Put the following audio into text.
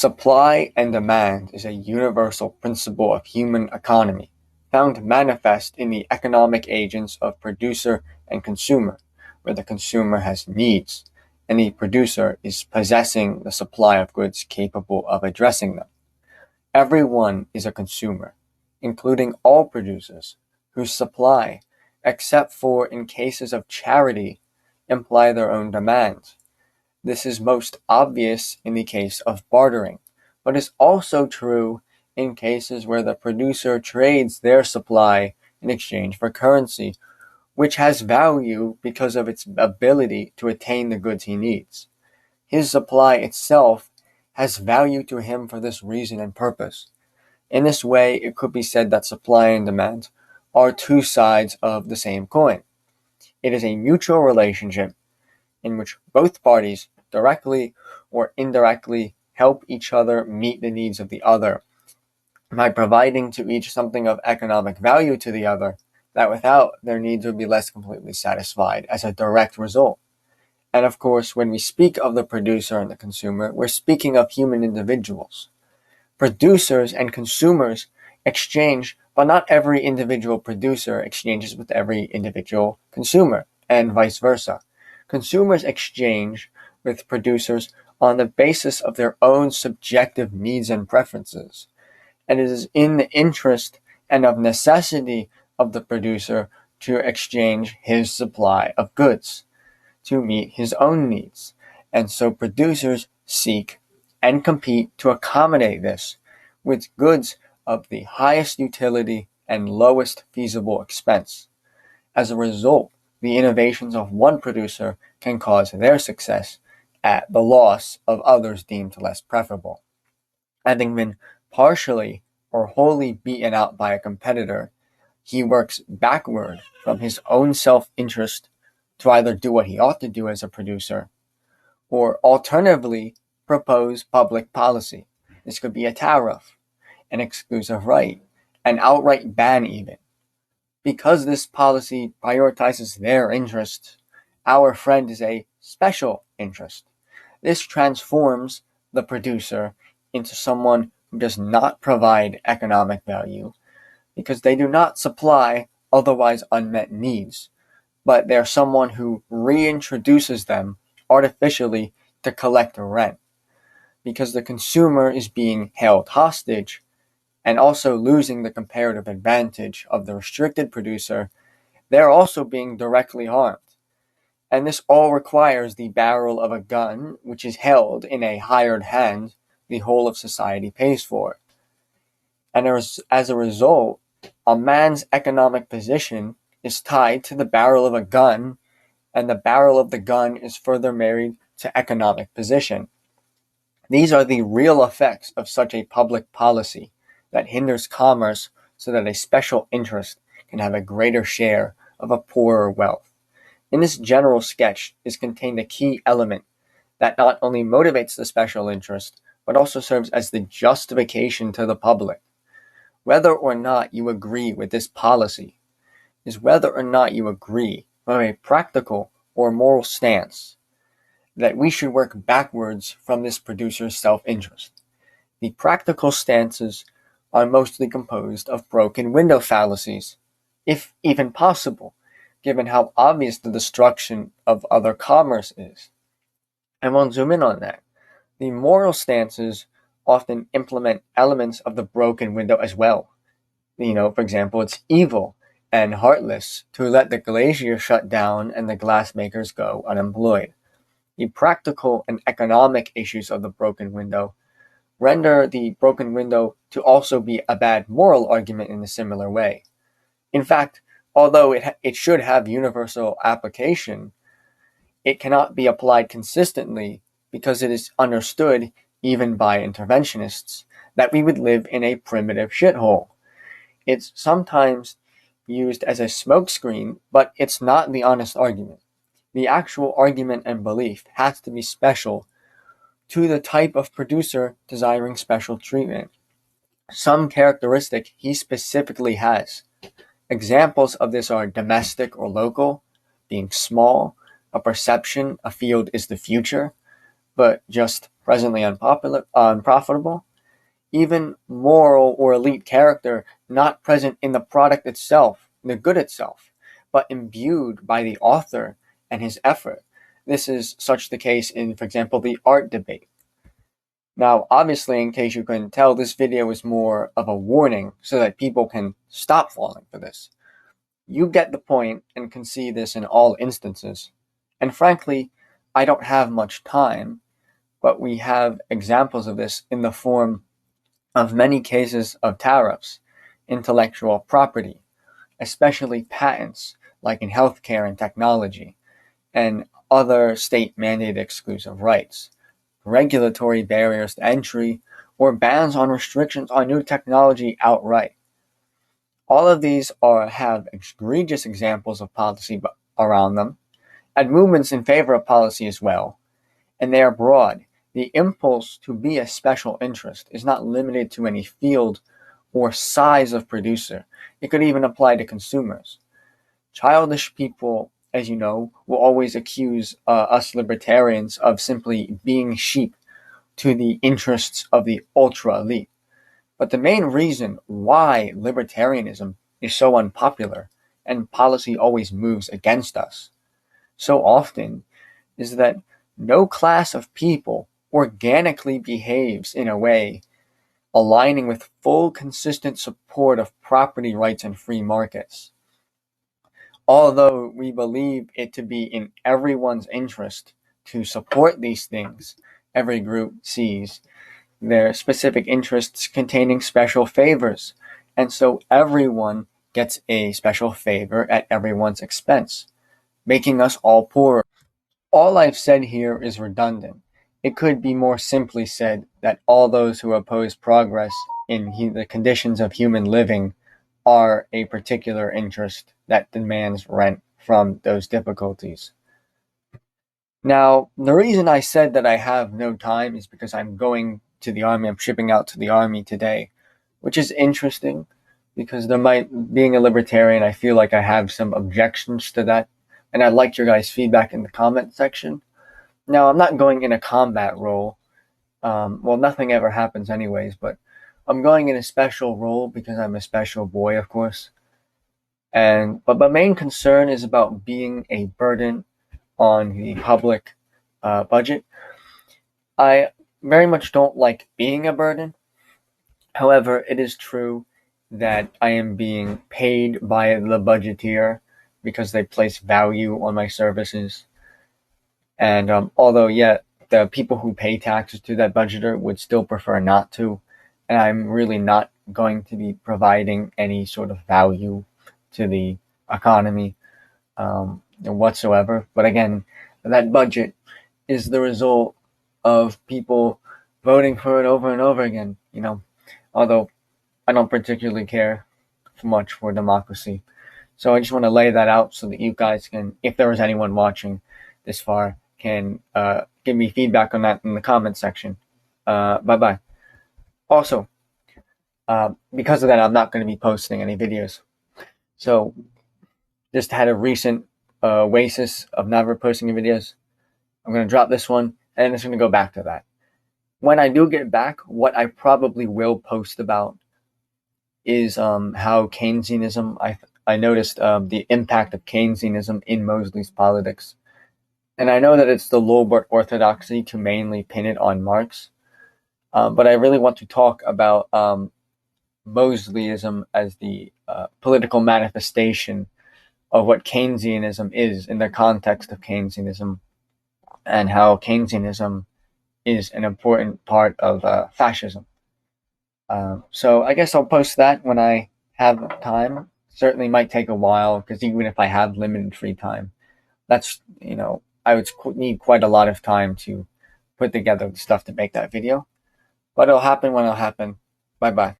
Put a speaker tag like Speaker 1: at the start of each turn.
Speaker 1: Supply and demand is a universal principle of human economy, found manifest in the economic agents of producer and consumer, where the consumer has needs, and the producer is possessing the supply of goods capable of addressing them. Everyone is a consumer, including all producers, whose supply, except for in cases of charity, imply their own demands. This is most obvious in the case of bartering, but is also true in cases where the producer trades their supply in exchange for currency, which has value because of its ability to attain the goods he needs. His supply itself has value to him for this reason and purpose. In this way, it could be said that supply and demand are two sides of the same coin. It is a mutual relationship in which both parties, directly or indirectly, help each other meet the needs of the other by providing to each something of economic value to the other that without their needs would be less completely satisfied as a direct result. And of course, when we speak of the producer and the consumer, we're speaking of human individuals. Producers and consumers exchange, but not every individual producer exchanges with every individual consumer, and vice versa. Consumers exchange with producers on the basis of their own subjective needs and preferences, and it is in the interest and of necessity of the producer to exchange his supply of goods to meet his own needs, and so producers seek and compete to accommodate this with goods of the highest utility and lowest feasible expense. As a result, the innovations of one producer can cause their success at the loss of others deemed less preferable. Having been partially or wholly beaten out by a competitor, he works backward from his own self-interest to either do what he ought to do as a producer, or alternatively propose public policy. This could be a tariff, an exclusive right, an outright ban even. Because this policy prioritizes their interests, our friend is a special interest. This transforms the producer into someone who does not provide economic value because they do not supply otherwise unmet needs, but they're someone who reintroduces them artificially to collect rent. Because the consumer is being held hostage and also losing the comparative advantage of the restricted producer, they're also being directly harmed. And this all requires the barrel of a gun, which is held in a hired hand the whole of society pays for. And as a result, a man's economic position is tied to the barrel of a gun, and the barrel of the gun is further married to economic position. These are the real effects of such a public policy that hinders commerce so that a special interest can have a greater share of a poorer wealth. In this general sketch is contained a key element that not only motivates the special interest, but also serves as the justification to the public. Whether or not you agree with this policy is whether or not you agree from a practical or moral stance that we should work backwards from this producer's self-interest. The practical stances are mostly composed of broken window fallacies, if even possible, given how obvious the destruction of other commerce is. I won't zoom in on that. The moral stances often implement elements of the broken window as well. For example, it's evil and heartless to let the glacier shut down and the glassmakers go unemployed. The practical and economic issues of the broken window render the broken window to also be a bad moral argument in a similar way. In fact, although it should have universal application, it cannot be applied consistently because it is understood, even by interventionists, that we would live in a primitive shithole. It's sometimes used as a smokescreen, but it's not the honest argument. The actual argument and belief has to be special to the type of producer desiring special treatment. Some characteristic he specifically has. Examples of this are domestic or local, being small, a perception, a field is the future, but just presently unprofitable. Even moral or elite character not present in the product itself, the good itself, but imbued by the author and his effort. This is such the case in, for example, the art debate. Now, obviously, in case you couldn't tell, this video is more of a warning so that people can stop falling for this. You get the point and can see this in all instances. And frankly, I don't have much time, but we have examples of this in the form of many cases of tariffs, intellectual property, especially patents, like in healthcare and technology, and other state-mandated exclusive rights, regulatory barriers to entry, or bans on restrictions on new technology outright. All of these have egregious examples of policy around them, and movements in favor of policy as well, and they are broad. The impulse to be a special interest is not limited to any field or size of producer. It could even apply to consumers. Childish people, as you know, will always accuse us libertarians of simply being sheep to the interests of the ultra-elite. But the main reason why libertarianism is so unpopular and policy always moves against us so often is that no class of people organically behaves in a way aligning with full consistent support of property rights and free markets. Although we believe it to be in everyone's interest to support these things, every group sees their specific interests containing special favors, and so everyone gets a special favor at everyone's expense, making us all poorer. All I've said here is redundant. It could be more simply said that all those who oppose progress in the conditions of human living are a particular interest that demands rent from those difficulties. Now, the reason I said that I have no time is because I'm going to the army. I'm shipping out to the army today, which is interesting because being a libertarian, I feel like I have some objections to that, and I'd like your guys' feedback in the comment section. Now, I'm not going in a combat role. Well, nothing ever happens anyways, but I'm going in a special role because I'm a special boy, of course. But my main concern is about being a burden on the public budget. I very much don't like being a burden. However, it is true that I am being paid by the budgeteer because they place value on my services. And although, the people who pay taxes to that budgeter would still prefer not to, and I'm really not going to be providing any sort of value to the economy whatsoever. But again, that budget is the result of people voting for it over and over again, although I don't particularly care much for democracy. So I just want to lay that out so that you guys can, if there is anyone watching this far, can give me feedback on that in the comment section. Bye-bye. Also, because of that, I'm not going to be posting any videos. So, just had a recent oasis of never posting any videos. I'm going to drop this one, and it's going to go back to that. When I do get back, what I probably will post about is how Keynesianism, I noticed the impact of Keynesianism in Mosley's politics. And I know that it's the Lulbert orthodoxy to mainly pin it on Marx, but I really want to talk about Mosleyism as the political manifestation of what Keynesianism is in the context of Keynesianism, and how Keynesianism is an important part of fascism. So I guess I'll post that when I have time. Certainly might take a while, because even if I have limited free time, that's, I would need quite a lot of time to put together the stuff to make that video. But it'll happen when it'll happen. Bye-bye.